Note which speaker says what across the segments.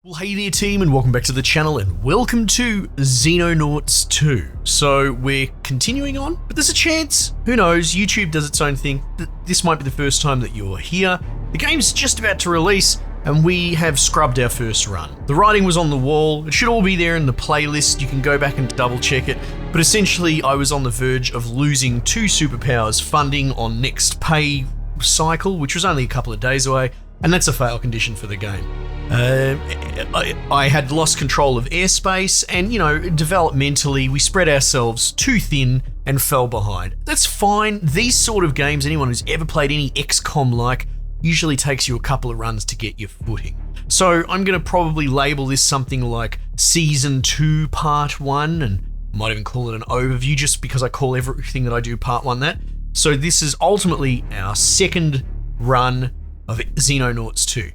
Speaker 1: Well, hey there team, and welcome back to the channel, and welcome to Xenonauts 2. So we're continuing on, but there's a chance, who knows, YouTube does its own thing, that this might be the first time that you're here. The game's just about to release, and we have scrubbed our first run. The writing was on the wall, it should all be there in the playlist, you can go back and double check it, but essentially I was on the verge of losing 2 superpowers funding on next pay cycle, which was only a couple of days away, and that's a fail condition for the game. I had lost control of airspace, and developmentally we spread ourselves too thin and fell behind. That's fine. These sort of games, anyone who's ever played any XCOM like, usually takes you a couple of runs to get your footing. So I'm going to probably label this something like Season 2 Part 1, and might even call it an overview just because I call everything that I do Part 1 that. So this is ultimately our second run of Xenonauts 2.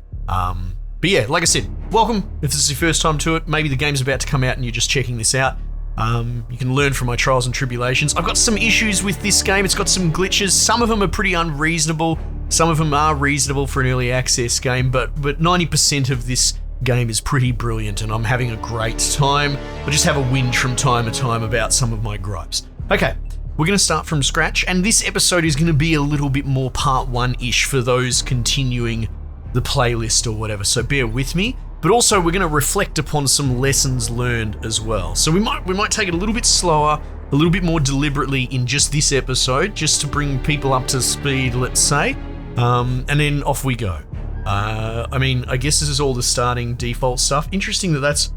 Speaker 1: But yeah, like I said, welcome. If this is your first time to it, maybe the game's about to come out and you're just checking this out. You can learn from my trials and tribulations. I've got some issues with this game. It's got some glitches. Some of them are pretty unreasonable. Some of them are reasonable for an early access game, but 90% of this game is pretty brilliant and I'm having a great time. I just have a whinge from time to time about some of my gripes. Okay, we're going to start from scratch, and this episode is going to be a little bit more part 1-ish for those continuing the playlist or whatever, so bear with me. But also we're going to reflect upon some lessons learned as well. So we might take it a little bit slower, a little bit more deliberately in just this episode, just to bring people up to speed, let's say, and then off we go. I guess this is all the starting default stuff. Interesting that that's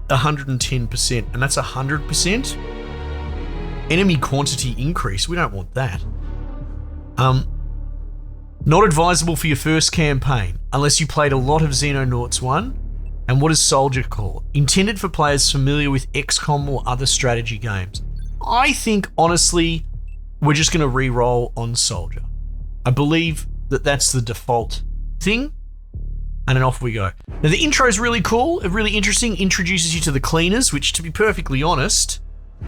Speaker 1: 110%, and that's 100%. Enemy quantity increase, we don't want that. Not advisable for your first campaign, unless you played a lot of Xenonauts 1. And what is Soldier Core? Intended for players familiar with XCOM or other strategy games. I think, honestly, we're just going to re-roll on Soldier. I believe that that's the default thing, and then off we go. Now, the intro is really cool, really interesting, introduces you to the cleaners, which, to be perfectly honest,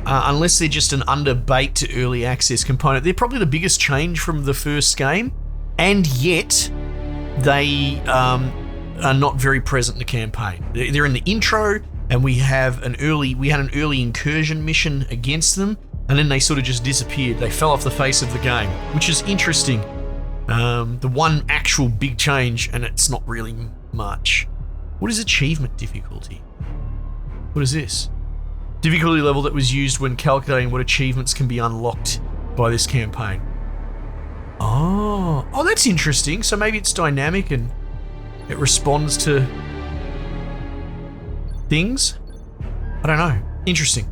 Speaker 1: unless they're just an underbaked early access component, they're probably the biggest change from the first game. And yet, they are not very present in the campaign. They're in the intro, and we had an early incursion mission against them, and then they sort of just disappeared. They fell off the face of the game, which is interesting. The one actual big change, and it's not really much. What is achievement difficulty? What is this? Difficulty level that was used when calculating what achievements can be unlocked by this campaign. Oh, that's interesting. So maybe it's dynamic and it responds to things. I don't know. Interesting.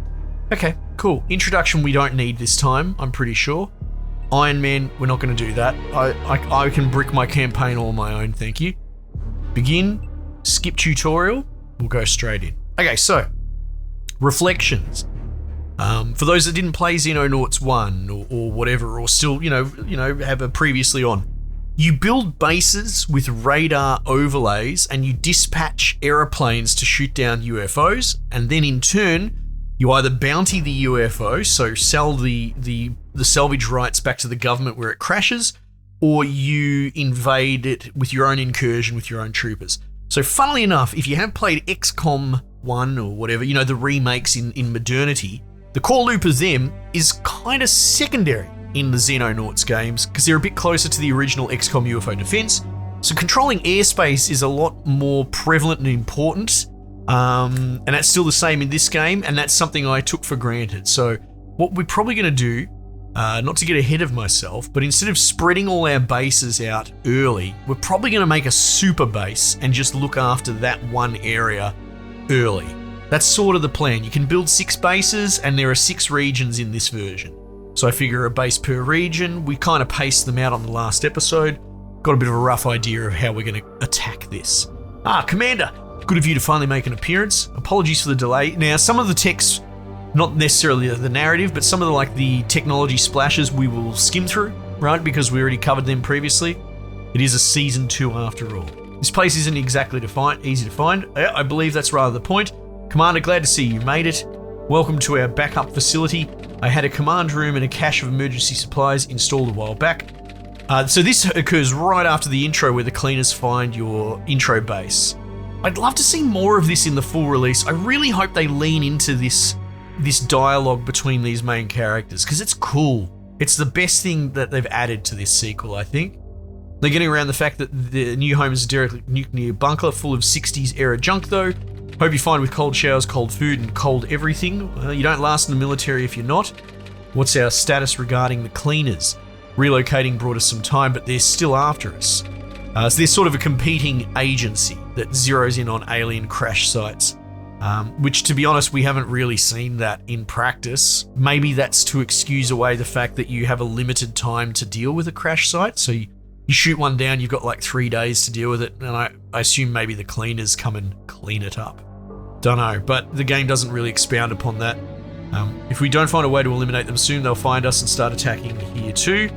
Speaker 1: Okay, cool. Introduction we don't need this time, I'm pretty sure. Iron Man, we're not going to do that. I can brick my campaign all on my own, thank you. Begin, skip tutorial, we'll go straight in. Okay, so, reflections. For those that didn't play Xenonauts 1 or whatever, or still, have a previously on, you build bases with radar overlays and you dispatch aeroplanes to shoot down UFOs, and then in turn, you either bounty the UFO, so sell the salvage rights back to the government where it crashes, or you invade it with your own incursion with your own troopers. So funnily enough, if you have played XCOM 1 or whatever, the remakes in modernity, the core loop of them is kind of secondary in the Xenonauts games because they're a bit closer to the original XCOM UFO defense. So controlling airspace is a lot more prevalent and important, and that's still the same in this game, and that's something I took for granted. So what we're probably going to do, not to get ahead of myself, but instead of spreading all our bases out early, we're probably going to make a super base and just look after that one area early. That's sort of the plan. You can build 6 bases, and there are 6 regions in this version. So I figure a base per region. We kind of paced them out on the last episode. Got a bit of a rough idea of how we're going to attack this. Commander, good of you to finally make an appearance. Apologies for the delay. Now, some of the text, not necessarily the narrative, but some of the technology splashes we will skim through, right? Because we already covered them previously. It is a Season 2 after all. This place isn't exactly easy to find. I believe that's rather the point. Commander, glad to see you made it. Welcome to our backup facility. I had a command room and a cache of emergency supplies installed a while back. So this occurs right after the intro where the cleaners find your intro base. I'd love to see more of this in the full release. I really hope they lean into this dialogue between these main characters, because it's cool. It's the best thing that they've added to this sequel, I think. They're getting around the fact that the new home is a derelict nuclear bunker full of 60s era junk though. Hope you're fine with cold showers, cold food, and cold everything. You don't last in the military if you're not. What's our status regarding the cleaners? Relocating brought us some time, but they're still after us. So there's sort of a competing agency that zeroes in on alien crash sites, which, to be honest, we haven't really seen that in practice. Maybe that's to excuse away the fact that you have a limited time to deal with a crash site. So you shoot one down, you've got like 3 days to deal with it, and I assume maybe the cleaners come and clean it up. Don't know, but the game doesn't really expound upon that. If we don't find a way to eliminate them soon, they'll find us and start attacking here too.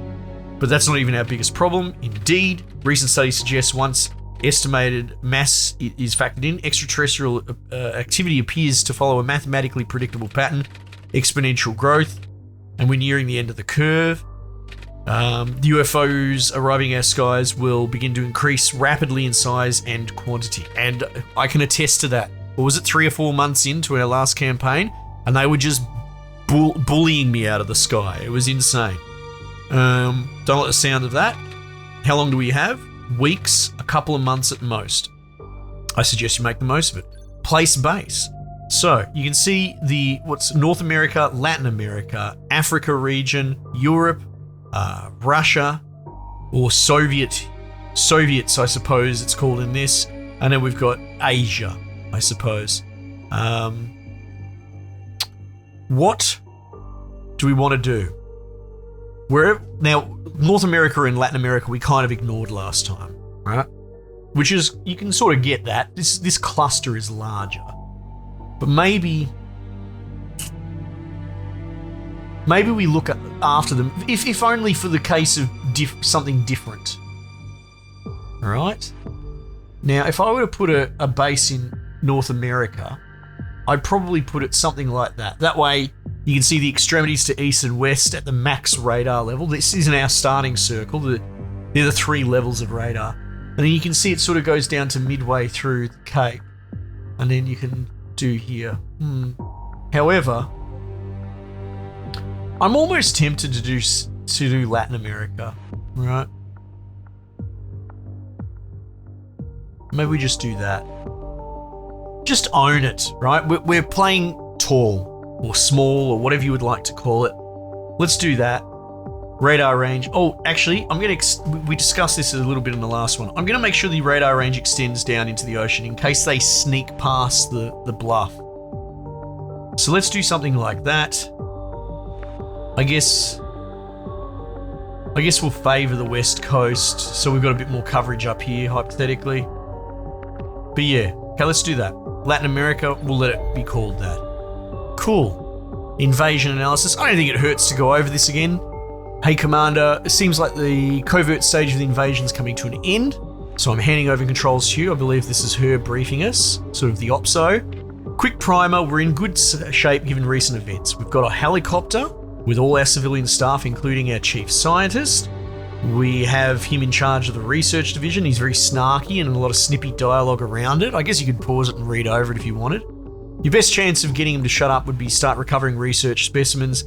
Speaker 1: But that's not even our biggest problem. Indeed, recent studies suggest once estimated mass is factored in, extraterrestrial activity appears to follow a mathematically predictable pattern, exponential growth, and we're nearing the end of the curve. The UFOs arriving in our skies will begin to increase rapidly in size and quantity. And I can attest to that. Or was it 3 or 4 months into our last campaign? And they were just bullying me out of the sky. It was insane. Don't like the sound of that. How long do we have? Weeks, a couple of months at most. I suggest you make the most of it. Place base. So you can see what's North America, Latin America, Africa region, Europe, Russia, or Soviets, I suppose it's called in this. And then we've got Asia, I suppose. What do we want to do? Now, North America and Latin America we kind of ignored last time, right? Which is, you can sort of get that. This cluster is larger. But maybe we look after them, if only for the case of something different. All right? Now, if I were to put a base in North America, I'd probably put it something like that. That way, you can see the extremities to east and west at the max radar level. This isn't our starting circle. They're the 3 levels of radar. And then you can see it sort of goes down to midway through the Cape. And then you can do here. However, I'm almost tempted to do Latin America, right? Maybe we just do that. Just own it, right? We're playing tall or small or whatever you would like to call it. Let's do that. Radar range. Oh, actually, we discussed this a little bit in the last one. I'm going to make sure the radar range extends down into the ocean in case they sneak past the bluff. So let's do something like that. I guess we'll favor the west coast, so we've got a bit more coverage up here, hypothetically. But yeah, okay, let's do that. Latin America, we'll let it be called that. Cool. Invasion analysis. I don't think it hurts to go over this again. Hey, Commander, it seems like the covert stage of the invasion is coming to an end, so I'm handing over controls to you. I believe this is her briefing us, sort of the OPSO. Quick primer, we're in good shape given recent events. We've got a helicopter with all our civilian staff, including our chief scientist. We have him in charge of the research division. He's very snarky and a lot of snippy dialogue around it. I guess you could pause it and read over it if you wanted. Your best chance of getting him to shut up would be start recovering research specimens.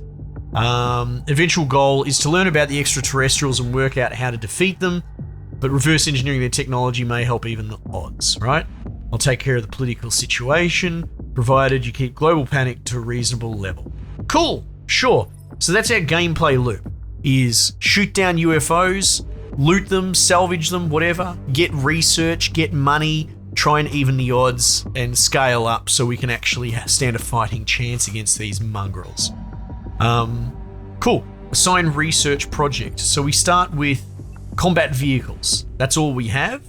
Speaker 1: Eventual goal is to learn about the extraterrestrials and work out how to defeat them, but reverse engineering their technology may help even the odds, right? I'll take care of the political situation, provided you keep global panic to a reasonable level. Cool, sure. So that's our gameplay loop, is shoot down UFOs, loot them, salvage them, whatever, get research, get money, try and even the odds, and scale up so we can actually stand a fighting chance against these mongrels. Cool. Assign research project. So we start with combat vehicles. That's all we have.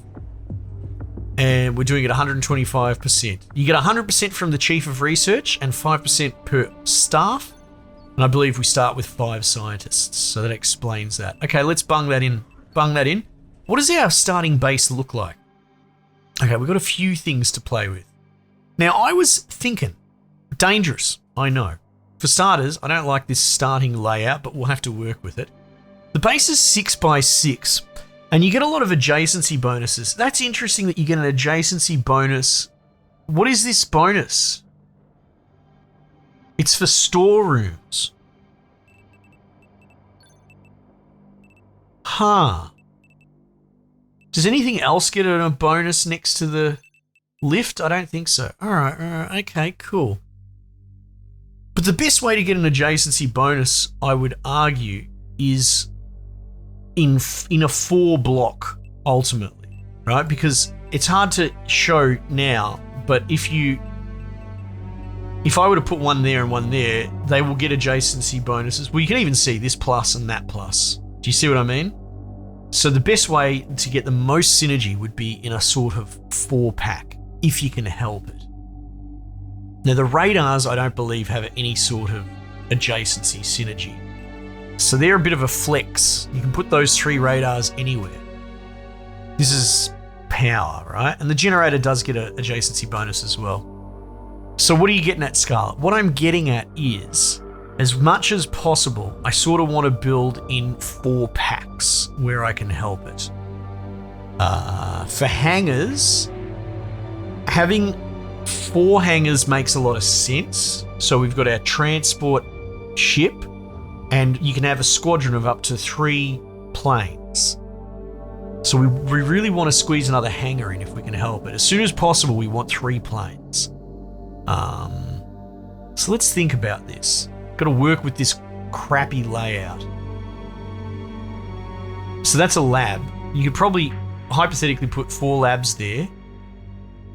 Speaker 1: And we're doing it 125%. You get 100% from the chief of research and 5% per staff. And I believe we start with 5 scientists. So that explains that. Okay, let's bung that in. What does our starting base look like? Okay, we've got a few things to play with. Now, I was thinking, dangerous, I know. For starters, I don't like this starting layout, but we'll have to work with it. The base is 6 by 6. And you get a lot of adjacency bonuses. That's interesting that you get an adjacency bonus. What is this bonus? It's for storerooms. Huh. Does anything else get a bonus next to the lift? I don't think so. All right, okay, cool. But the best way to get an adjacency bonus, I would argue, is in a 4 block ultimately, right? Because it's hard to show now, but if I were to put one there and one there, they will get adjacency bonuses. Well, you can even see this plus and that plus. Do you see what I mean? So the best way to get the most synergy would be in a sort of 4-pack, if you can help it. Now the radars, I don't believe, have any sort of adjacency synergy. So they're a bit of a flex. You can put those 3 radars anywhere. This is power, right? And the generator does get an adjacency bonus as well. So what are you getting at, Scarlet? What I'm getting at is, as much as possible, I sort of want to build in 4 packs where I can help it. For hangars, having 4 hangars makes a lot of sense. So we've got our transport ship, and you can have a squadron of up to 3 planes. So we really want to squeeze another hangar in if we can help it. As soon as possible, we want 3 planes. So let's think about this. Got to work with this crappy layout. So that's a lab. You could probably hypothetically put 4 labs there,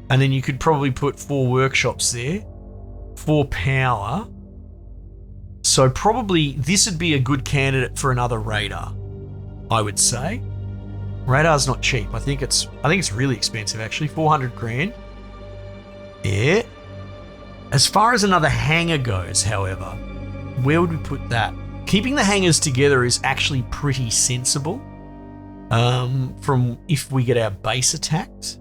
Speaker 1: and then you could probably put 4 workshops there, 4 power. So probably this would be a good candidate for another radar, I would say. Radar's not cheap. I think it's really expensive actually, 400 grand. Yeah. As far as another hangar goes, however, where would we put that? Keeping the hangars together is actually pretty sensible. From if we get our base attacked.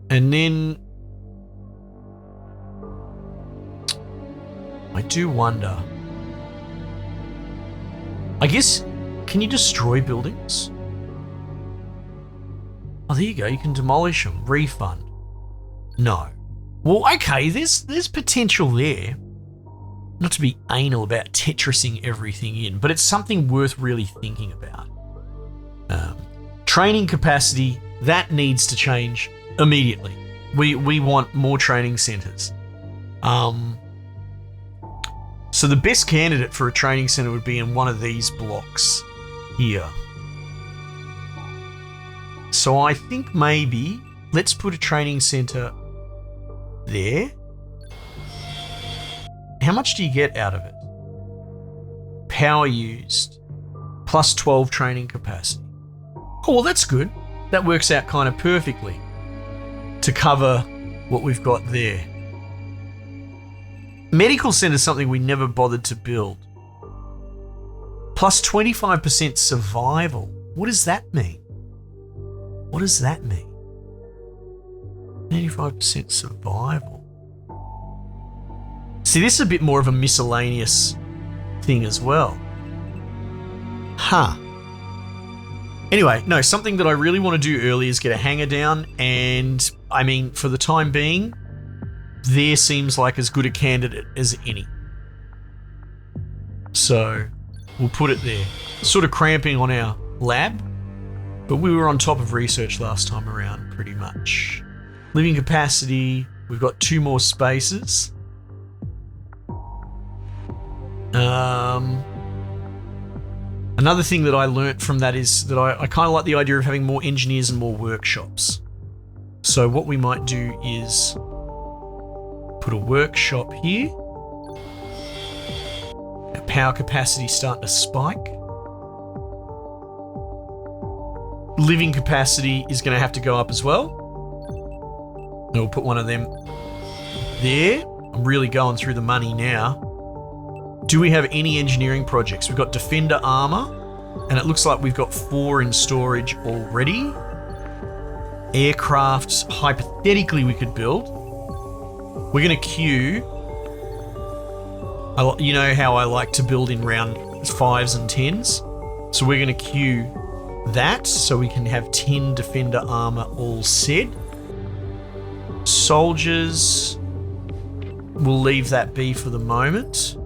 Speaker 1: And then I do wonder, I guess, can you destroy buildings? Oh, there you go. You can demolish them. Refund. No. Well, okay, there's potential there. Not to be anal about Tetrising everything in, but it's something worth really thinking about. Training capacity, that needs to change immediately. We want more training centers. So the best candidate for a training center would be in one of these blocks here. So I think maybe let's put a training center there. How much do you get out of it? Power used plus 12 training capacity. Oh, well, that's good. That works out kind of perfectly to cover what we've got there. Medical center is something we never bothered to build. Plus 25% survival. What does that mean? What does that mean? 85% survival. See, this is a bit more of a miscellaneous thing as well. Huh. Anyway, no, something that I really want to do early is get a hangar down, and I mean, for the time being, there seems like as good a candidate as any. So we'll put it there. Sort of cramping on our lab, but we were on top of research last time around pretty much. Living capacity, we've got 2 more spaces. Another thing that I learnt from that is that I kind of like the idea of having more engineers and more workshops. So what we might do is put a workshop here. Our power capacity starting to spike. Living capacity is going to have to go up as well. And we'll put one of them there. I'm really going through the money now. Do we have any engineering projects? We've got Defender Armor, and it looks like we've got 4 in storage already. Aircrafts, hypothetically we could build. We're going to queue You know how I like to build in round 5s and 10s? So we're going to queue that so we can have 10 defender armor all set. Soldiers, we'll leave that be for the moment.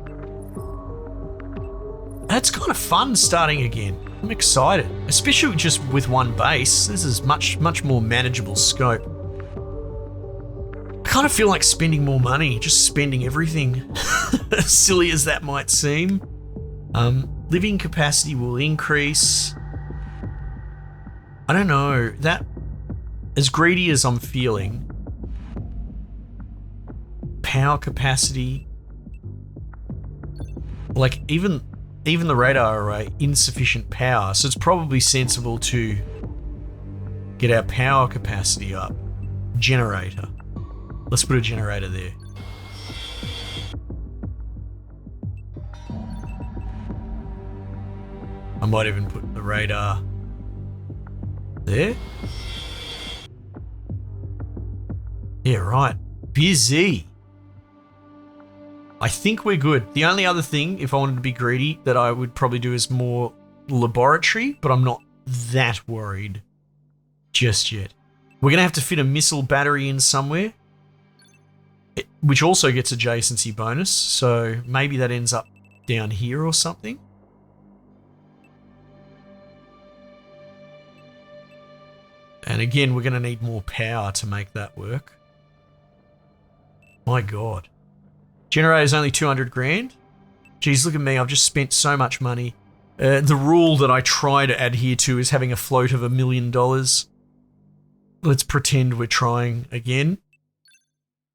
Speaker 1: That's kind of fun starting again. I'm excited, especially just with one base. This is much more manageable scope. I kind of feel like spending more money, just spending everything, as silly as that might seem. Living capacity will increase. I don't know, that, as greedy as I'm feeling, power capacity, like even the radar array, insufficient power, so it's probably sensible to get our power capacity up. Generator. Let's put a generator there. I might even put the radar there. Yeah, right. Busy. I think we're good. The only other thing, if I wanted to be greedy, that I would probably do is more laboratory, but I'm not that worried just yet. We're going to have to fit a missile battery in somewhere, which also gets adjacency bonus, so maybe that ends up down here or something. And again, we're going to need more power to make that work. My God. Generator's only 200 grand. Geez, look at me. I've just spent so much money. The rule that I try to adhere to is having a float of $1 million. Let's pretend we're trying again.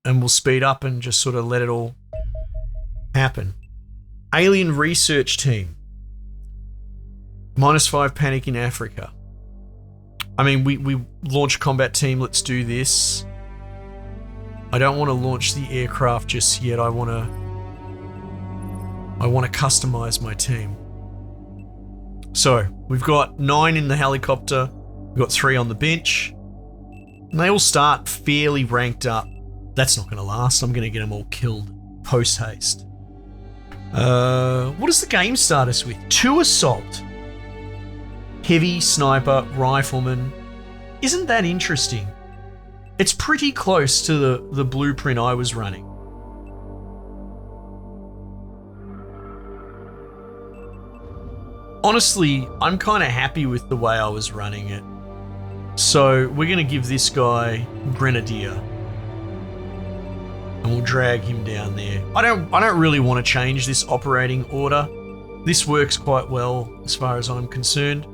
Speaker 1: And we'll speed up and just sort of let it all happen. Alien research team. -5 panic in Africa. I mean, we launch combat team. Let's do this. I don't want to launch the aircraft just yet. I want to customize my team. So we've got 9 in the helicopter. We've got 3 on the bench. And they all start fairly ranked up. That's not going to last. I'm going to get them all killed post haste. What does the game start us with? 2 assault. Heavy, sniper, rifleman. Isn't that interesting? It's pretty close to the blueprint I was running. Honestly, I'm kind of happy with the way I was running it. So we're going to give this guy Grenadier. And we'll drag him down there. I don't really want to change this operating order. This works quite well as far as I'm concerned.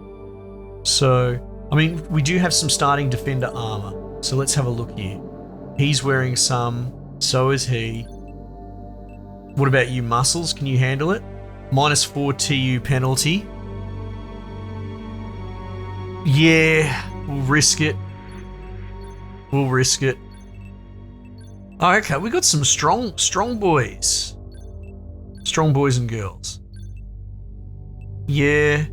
Speaker 1: So, I mean, we do have some starting defender armor. So let's have a look here. He's wearing some, so is he. What about you, muscles? Can you handle it? -4 TU penalty. Yeah, we'll risk it. We'll risk it. Oh, okay, we got some strong boys. Strong boys and girls. Yeah.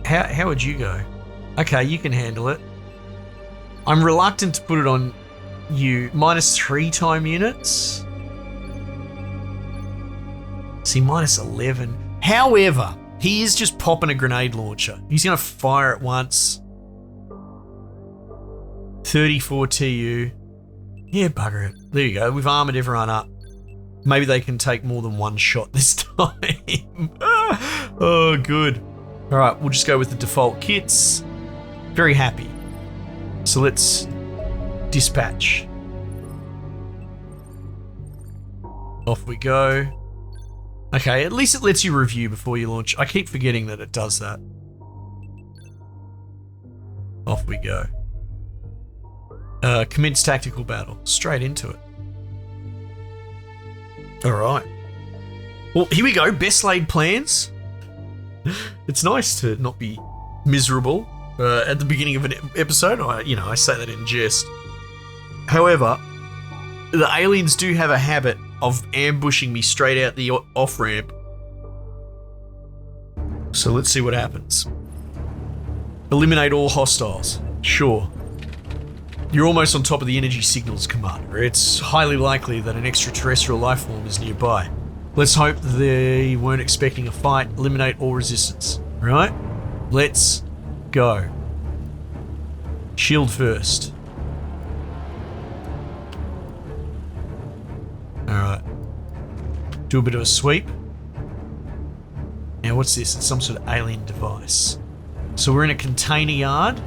Speaker 1: How would you go? Okay, you can handle it. I'm reluctant to put it on you. -3 time units. See, -11. However, he is just popping a grenade launcher. He's going to fire it once. 34 TU. Yeah, bugger it. There you go. We've armored everyone up. Maybe they can take more than one shot this time. Oh, good. All right, we'll just go with the default kits. Very happy. So let's dispatch. Off we go. Okay, at least it lets you review before you launch. I keep forgetting that it does that. Off we go. Commence tactical battle. Straight into it. All right. Well, here we go. Best laid plans. It's nice to not be miserable at the beginning of an episode. I say that in jest. However, the aliens do have a habit of ambushing me straight out the off-ramp. So let's see what happens. Eliminate all hostiles. Sure. You're almost on top of the energy signals, Commander. It's highly likely that an extraterrestrial life form is nearby. Let's hope they weren't expecting a fight. Eliminate all resistance. Right? Let's go. Shield first. Alright. Do a bit of a sweep. Now what's this? It's some sort of alien device. So we're in a container yard.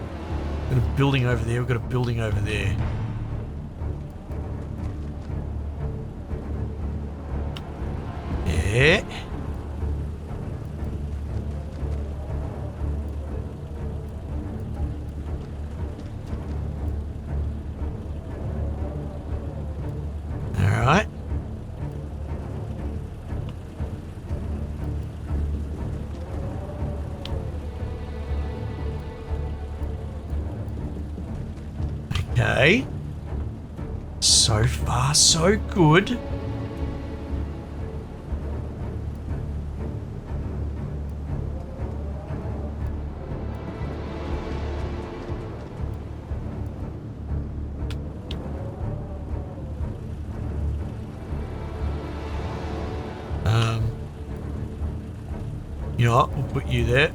Speaker 1: We've got a building over there. We've got a building over there. Yeah. Alright. Okay. So far, so good. You know what? We'll put you there.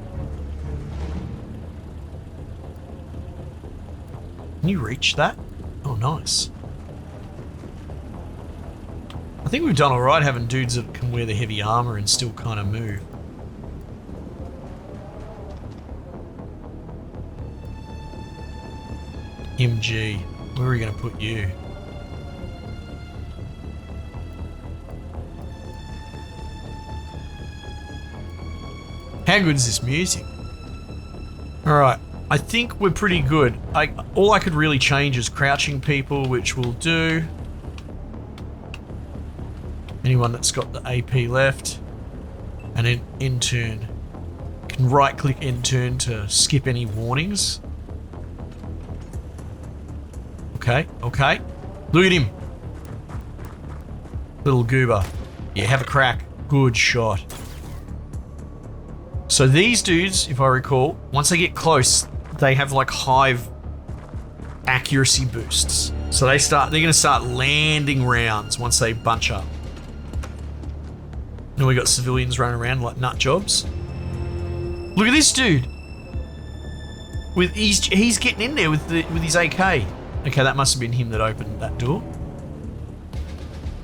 Speaker 1: Can you reach that? Oh, nice. I think we've done alright having dudes that can wear the heavy armor and still kind of move. MG. Where are we going to put you? How good is this music? Alright, I think we're pretty good. All I could really change is crouching people, which we'll do. Anyone that's got the AP left. And then intern. Can right click intern to skip any warnings. Okay, okay. Look at him. Little goober. Yeah, have a crack. Good shot. So these dudes, if I recall, once they get close, they have like hive accuracy boosts. So they're gonna start landing rounds once they bunch up. And we got civilians running around like nut jobs. Look at this dude. He's getting in there with his AK. Okay, that must have been him that opened that door.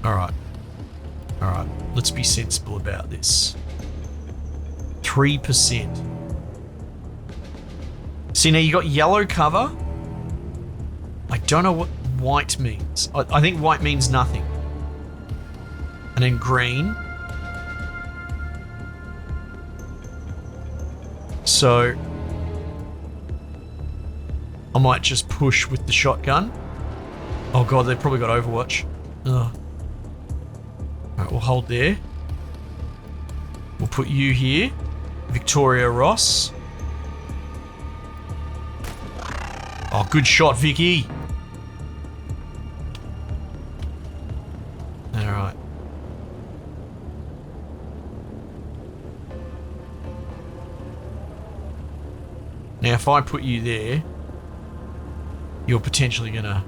Speaker 1: Alright. Alright, let's be sensible about this. 3%. See, now you got yellow cover. I don't know what white means. I think white means nothing. And then green. So I might just push with the shotgun. Oh god, they've probably got Overwatch. Ugh. Alright, we'll hold there. We'll put you here. Victoria Ross. Oh, good shot, Vicky. Alright. Now, if I put you there, you're potentially gonna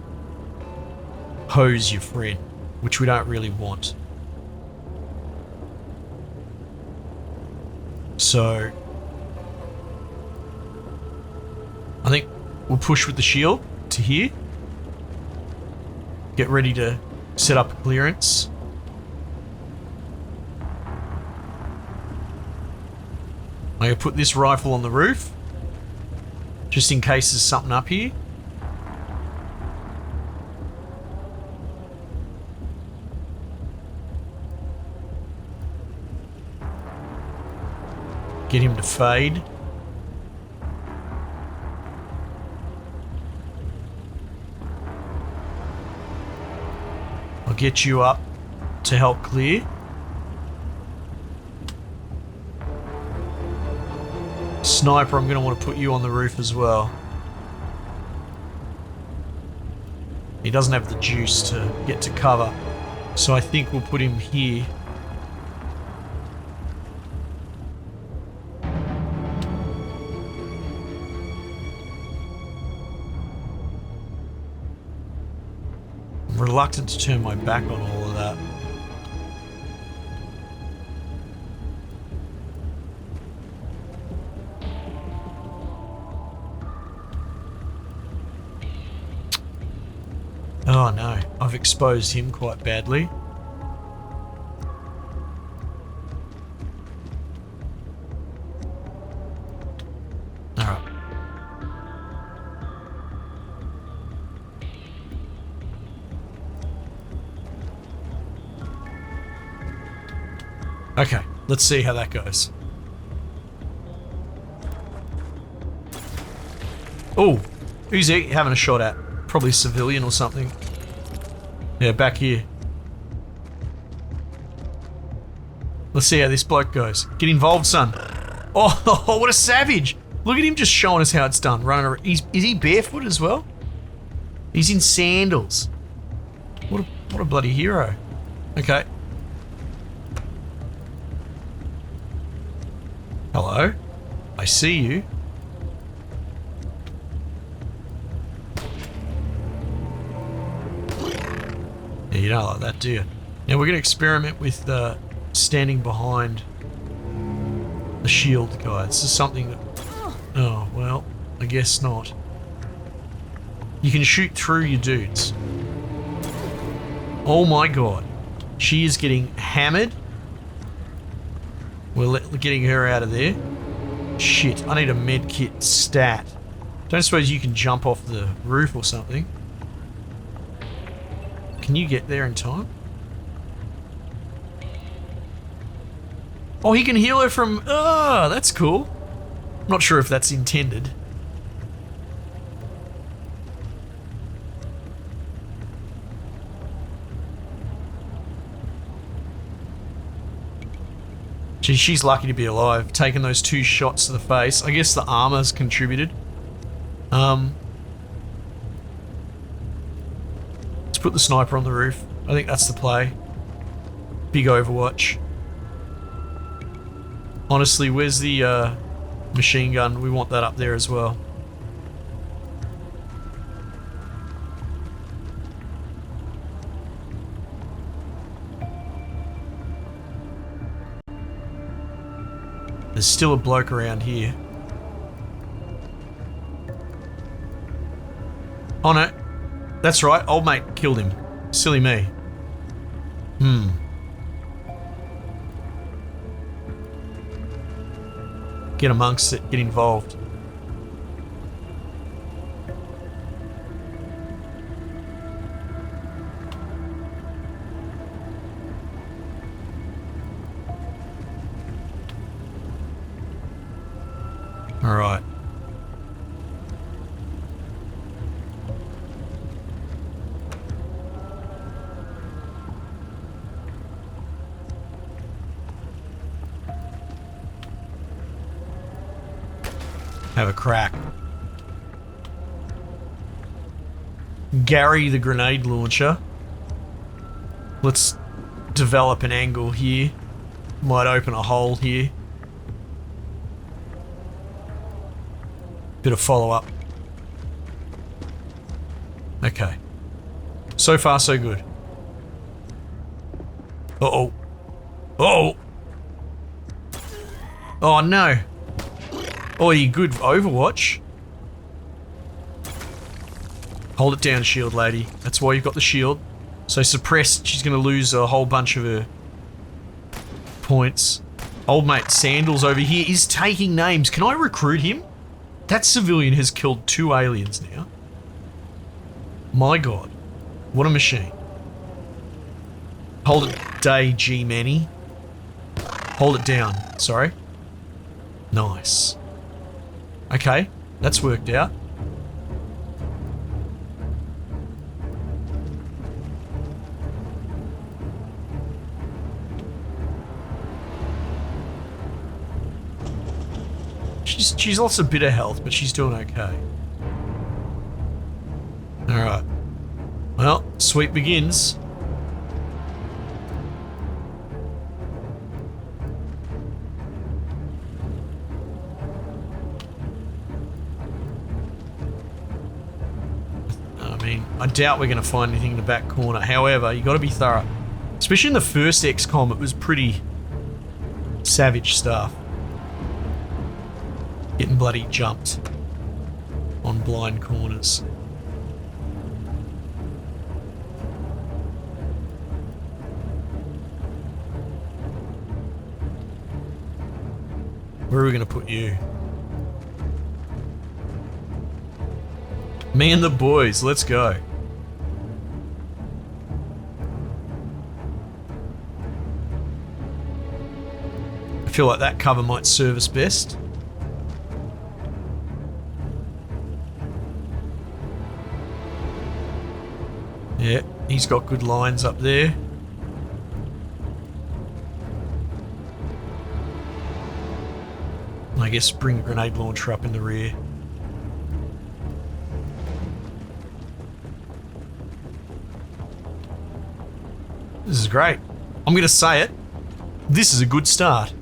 Speaker 1: hose your friend, which we don't really want. So I think we'll push with the shield to here. Get ready to set up a clearance. I'm gonna put this rifle on the roof, just in case there's something up here. Get him to fade. I'll get you up to help clear. Sniper, I'm going to want to put you on the roof as well. He doesn't have the juice to get to cover, so I think we'll put him here. I'm reluctant to turn my back on all of that. Oh no, I've exposed him quite badly. Alright. Okay, let's see how that goes. Oh, who's he having a shot at? Probably a civilian or something. Yeah, back here. Let's see how this bloke goes. Get involved, son. Oh, what a savage. Look at him just showing us how it's done. Running around. Is he barefoot as well? He's in sandals. What a bloody hero. Okay. Hello. I see you. Yeah, you don't like that, do you? Now we're going to experiment with standing behind the shield guy. This is something that... Oh, well, I guess not. You can shoot through your dudes. Oh my god. She is getting hammered. We're getting her out of there. Shit, I need a med kit stat. Don't suppose you can jump off the roof or something? Can you get there in time? Oh, he can heal her from... Oh, that's cool. I'm not sure if that's intended. Gee, she's lucky to be alive, taking those 2 shots to the face. I guess the armor's contributed. Let's put the sniper on the roof. I think that's the play. Big Overwatch. Honestly, where's the machine gun? We want that up there as well. There's still a bloke around here. Oh no. That's right, old mate killed him. Silly me. Get amongst it, get involved. All right. Have a crack. Gary the grenade launcher. Let's develop an angle here. Might open a hole here. Bit of follow-up. Okay. So far, so good. Uh-oh. Uh-oh! Oh, no. Oh, you good Overwatch. Hold it down, shield lady. That's why you've got the shield. So suppressed, she's going to lose a whole bunch of her points. Old mate Sandals over here is taking names. Can I recruit him? That civilian has killed 2 aliens now. My god. What a machine. Hold it day, G-Manny. Hold it down. Sorry. Nice. Okay, that's worked out. She's lost a bit of health, but she's doing okay. Alright. Well, sweep begins. I doubt we're going to find anything in the back corner. However, you got to be thorough. Especially in the first XCOM, it was pretty savage stuff. Getting bloody jumped on blind corners. Where are we going to put you? Me and the boys, let's go. I feel like that cover might serve us best. Yeah, he's got good lines up there. I guess bring a grenade launcher up in the rear. This is great. I'm going to say it. This is a good start.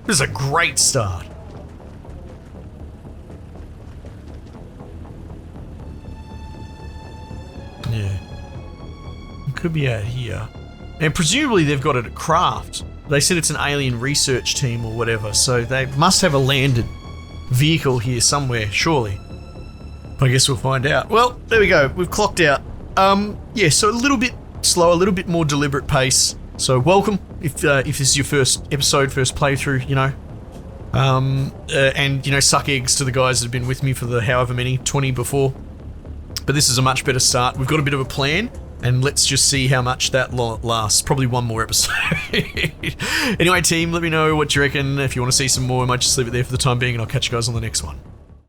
Speaker 1: This is a great start. Yeah. It could be out here. And presumably they've got it at craft. They said it's an alien research team or whatever, so they must have a landed vehicle here somewhere, surely. I guess we'll find out. Well, there we go. We've clocked out. Yeah, so a little bit slower, a little bit more deliberate pace. So welcome, if this is your first episode, first playthrough, you know. And, you know, suck eggs to the guys that have been with me for the however many, 20 before. But this is a much better start. We've got a bit of a plan, and let's just see how much that lasts. Probably one more episode. Anyway, team, let me know what you reckon. If you want to see some more, I might just leave it there for the time being, and I'll catch you guys on the next one.